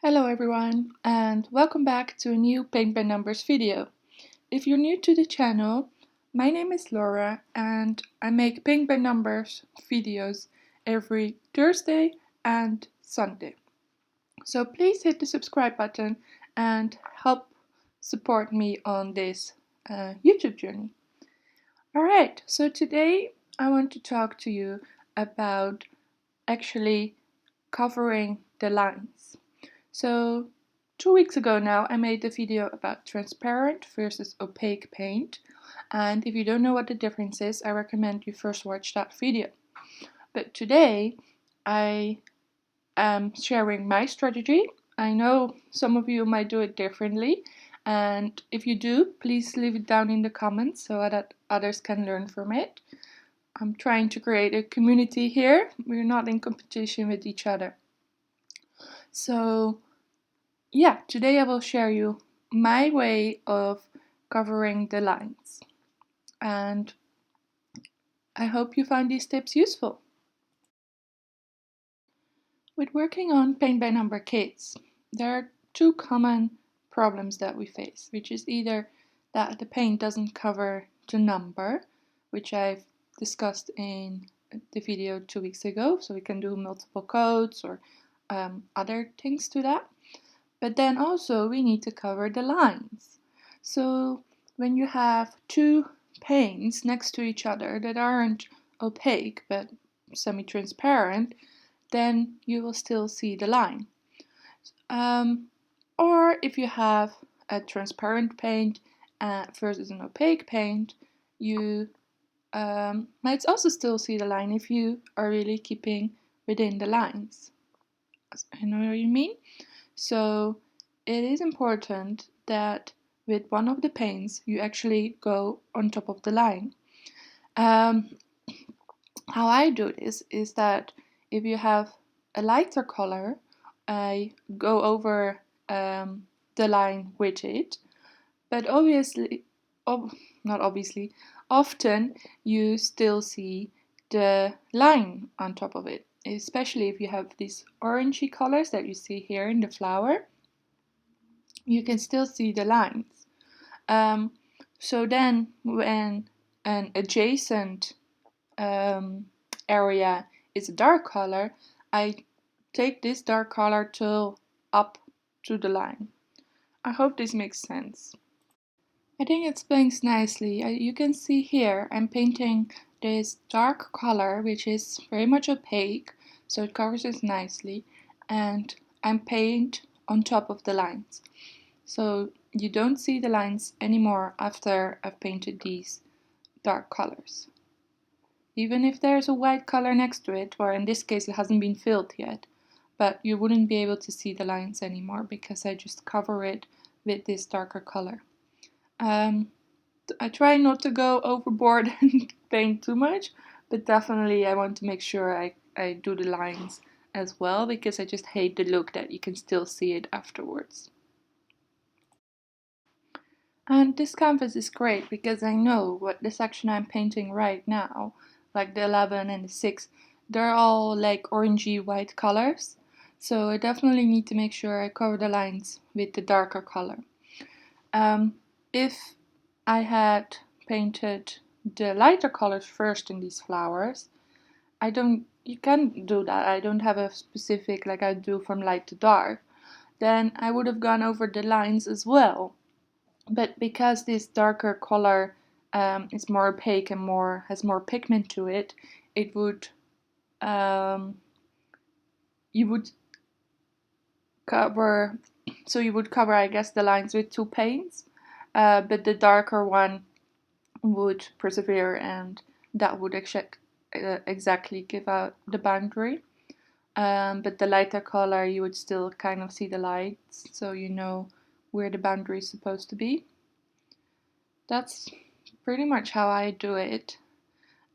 Hello everyone, and welcome back to a new Paint by Numbers video. If you're new to the channel, my name is Laura and I make Paint by Numbers videos every Thursday and Sunday. So please hit the subscribe button and help support me on this YouTube journey. Alright, so today I want to talk to you about actually covering the lines. So 2 weeks ago now I made a video about transparent versus opaque paint, and if you don't know what the difference is, I recommend you first watch that video. But today I am sharing my strategy. I know some of you might do it differently, and if you do, please leave it down in the comments so that others can learn from it. I'm trying to create a community here. We're not in competition with each other. So yeah, today I will share you my way of covering the lines, and I hope you find these tips useful. With working on paint by number kits, there are two common problems that we face, which is either that the paint doesn't cover the number, which I've discussed in the video 2 weeks ago, so we can do multiple coats or other things to that. But then also we need to cover the lines. So when you have two paints next to each other that aren't opaque but semi-transparent, then you will still see the line. Or if you have a transparent paint versus an opaque paint, you might also still see the line if you are really keeping within the lines. You know what I mean? So it is important that with one of the paints you actually go on top of the line. How I do this is that if you have a lighter color, I go over the line with it, but often you still see the line on top of it, especially if you have these orangey colors that you see here in the flower. You can still see the lines. So then when an adjacent area is a dark color, I take this dark color tool up to the line. I hope this makes sense. I think it explains nicely. You can see here I'm painting this dark color, which is very much opaque, so it covers it nicely, and I'm paint on top of the lines. So you don't see the lines anymore after I've painted these dark colors. Even if there's a white color next to it, or in this case it hasn't been filled yet, but you wouldn't be able to see the lines anymore because I just cover it with this darker color. I try not to go overboard and paint too much, but definitely I want to make sure I do the lines as well, because I just hate the look that you can still see it afterwards. And this canvas is great because I know what the section I'm painting right now, like the 11 and the 6, they're all like orangey white colors. So I definitely need to make sure I cover the lines with the darker color. If I had painted the lighter colors first in these flowers, you can't do that. I don't have a specific, like I do from light to dark. Then I would have gone over the lines as well. But because this darker color is more opaque and has more pigment to it, it would you would cover I guess the lines with two paints, but the darker one would persevere, and that would exactly give out the boundary. But the lighter color, you would still kind of see the lights, so you know where the boundary is supposed to be. That's pretty much how I do it.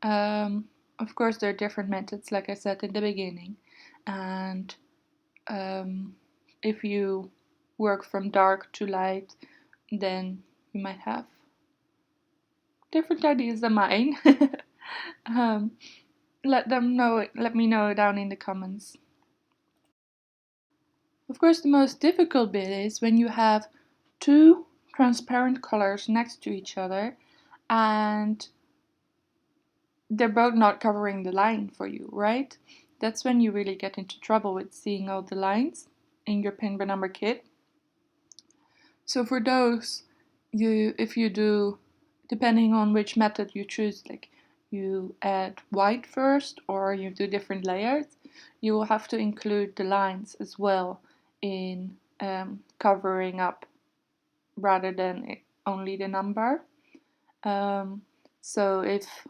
Of course, there are different methods, like I said in the beginning, and if you work from dark to light, then you might have different ideas than mine. Let me know down in the comments. Of course, the most difficult bit is when you have two transparent colors next to each other and they're both not covering the line for you, right? That's when you really get into trouble with seeing all the lines in your paint by number kit. So for those, if you do, depending on which method you choose, like you add white first or you do different layers, you will have to include the lines as well in covering up rather than only the number. So if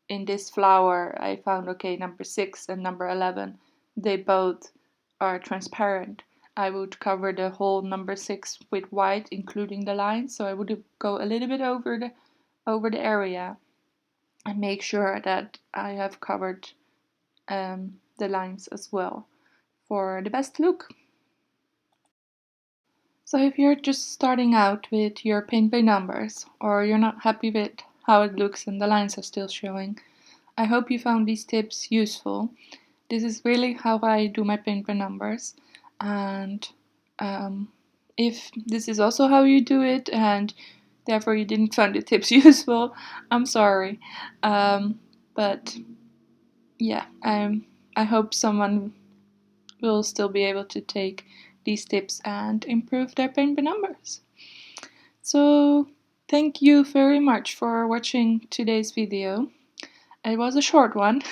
in this flower I found, okay, number 6 and number 11, they both are transparent, I would cover the whole number 6 with white, including the lines. So I would go a little bit over the area and make sure that I have covered the lines as well for the best look. So if you're just starting out with your paint by numbers, or you're not happy with how it looks and the lines are still showing, I hope you found these tips useful. This is really how I do my paint by numbers, and if this is also how you do it and therefore you didn't find the tips useful, I'm sorry. But yeah, I hope someone will still be able to take these tips and improve their paint by numbers. So thank you very much for watching today's video. It was a short one,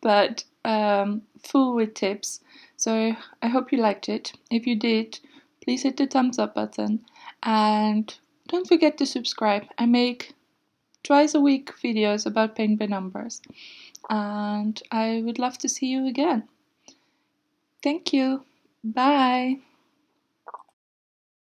but full with tips. So I hope you liked it. If you did, please hit the thumbs up button and don't forget to subscribe. I make twice a week videos about paint by numbers, and I would love to see you again. Thank you. Bye.